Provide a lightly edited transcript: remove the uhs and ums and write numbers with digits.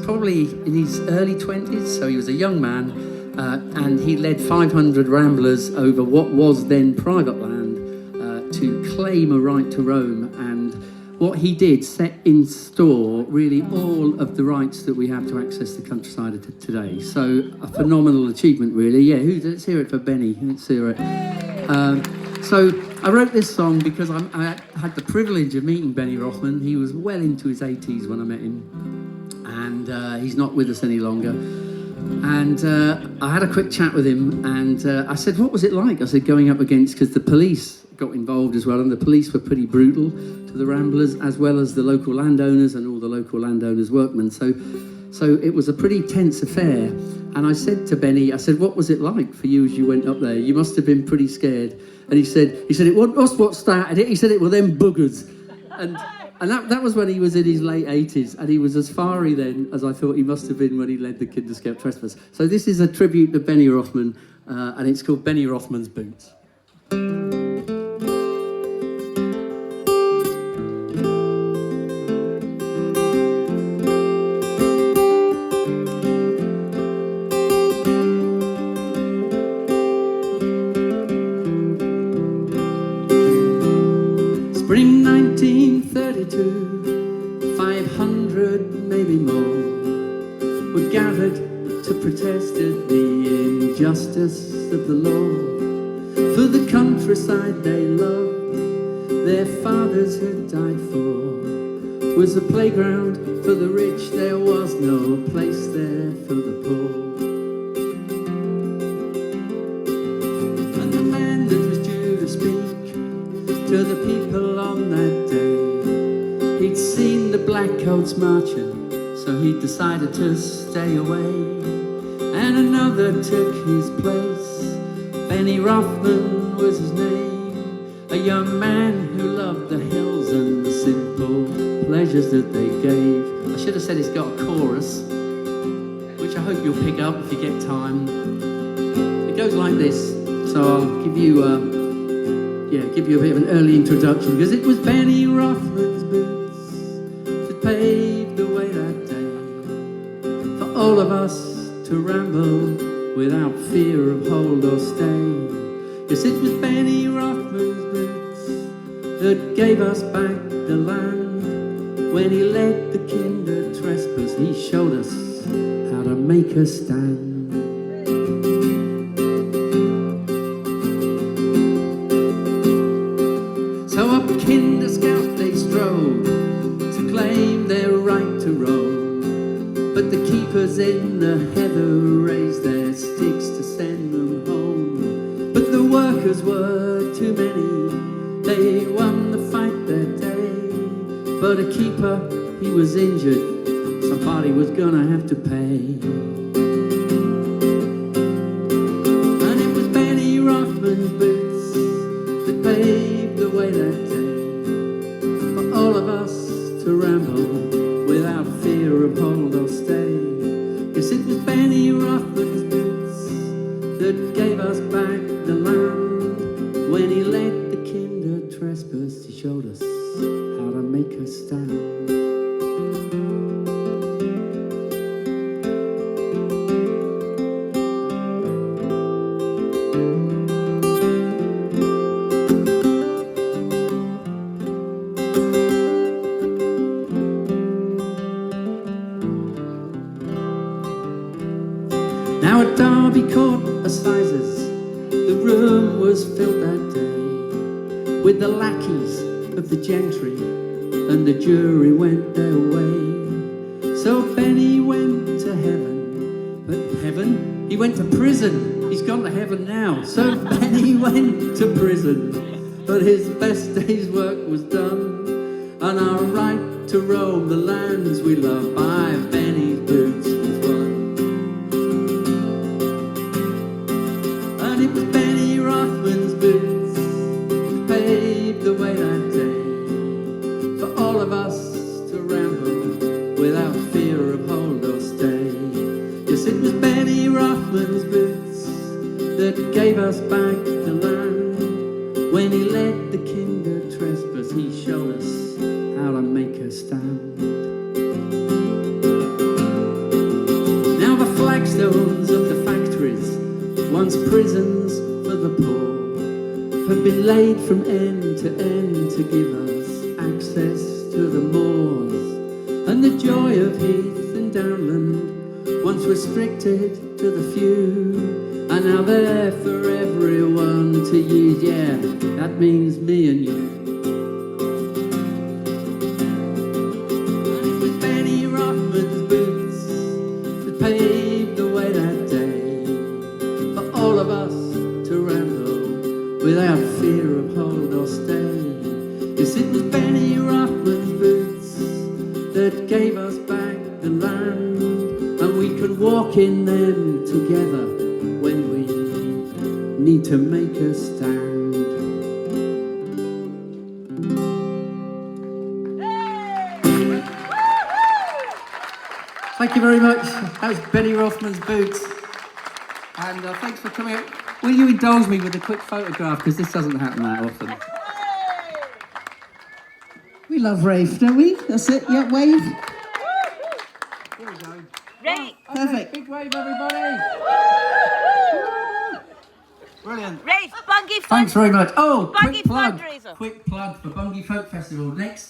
Probably in his early 20s, so he was a young man, and he led 500 ramblers over what was then private land to claim a right to roam. And what he did set in store really all of the rights that we have to access the countryside of today. So a phenomenal achievement, really. Yeah, let's hear it for Benny. Let's hear it. So I wrote this song because I had the privilege of meeting Benny Rothman. He was well into his 80s when I met him, and he's not with us any longer. And I had a quick chat with him, and I said, what was it like? I said, going up against, because the police got involved as well, and the police were pretty brutal to the ramblers, as well as the local landowners and all the local landowners' workmen. So it was a pretty tense affair. And I said to Benny, I said, what was it like for you as you went up there? You must have been pretty scared. And he said, it wasn't us what started it. He said, it were them buggers. And that was when he was in his late 80s, and he was as fiery then as I thought he must have been when he led the Kinderscout Trespass. So this is a tribute to Benny Rothman, and it's called Benny Rothman's Boots. Spring 1932, 500, maybe more, were gathered to protest at the injustice of the law. For the countryside they loved, their fathers had died for, was a playground for the rich, there was no place there for the poor. And the man that was due to speak to the people on that day, he'd seen the black coats marching, so he decided to stay away. And another took his place, Benny Rothman was his name, a young man who loved the hills and the simple pleasures that they gave. I should have said it's got a chorus, which I hope you'll pick up if you get time. It goes like this, so I'll give you a bit of an early introduction, because it was Benny Rothman's boots that paved the way that day for all of us to ramble without fear of hold or stay. Yes, it was Benny Rothman's boots that gave us back the land. When he led the Kinder Trespass, he showed us how to make a stand. So up Kinderscout they strove to claim their right to roam, but the keepers in the heather raised their sticks to send them home. But the workers were too many, they won the fight that day. But a keeper, he was injured, somebody was gonna have to pay. And it was Benny Rothman's boots that paved the way that day for all of us to ramble without fear of hold or stay. Yes, it was Benny Rothman's boots that gave us back the land. When he led the Kinder Trespass, he showed us how to make a stand. Now at Derby Court Assizes, the room was filled that day with the lackeys of the gentry, and the jury went their way. So Benny went to heaven, but heaven? He went to prison. He's gone to heaven now. So Benny went to prison, but his best day's work was done, and our right to roam the lands we love by Benny's boots was won. And it was Benny Rothman's boots that paved the way that day for all of us to ramble without fear of hold or stay. Yes, it was Benny Rothman's boots that gave us back the land. When he led the Kinder Trespass, he showed us how to make a stand. tombstones of the factories, once prisons for the poor, have been laid from end to end to give us access to the moors. And the joy of heath and downland, once restricted to the few, are now there for everyone to use. Yeah, that means me and you. And it was Benny Rothman's boots that paved the way that day for all of us to ramble without fear of hold or stay. Yes, it was Benny Rothman's boots that gave us back the land, and we can walk in them together when we need to make a stand. Thank you very much. That was Benny Rothman's boots. And thanks for coming out. Will you indulge me with a quick photograph, because this doesn't happen that often. We love Rafe, don't we? That's it, yeah, wave. Here we go. Rafe! Perfect. Big wave, everybody. Brilliant. Rafe, Bungee Fun. Thanks very much. Oh, Bungee quick plug. fundraiser. Quick plug for Bungee Folk Festival. Next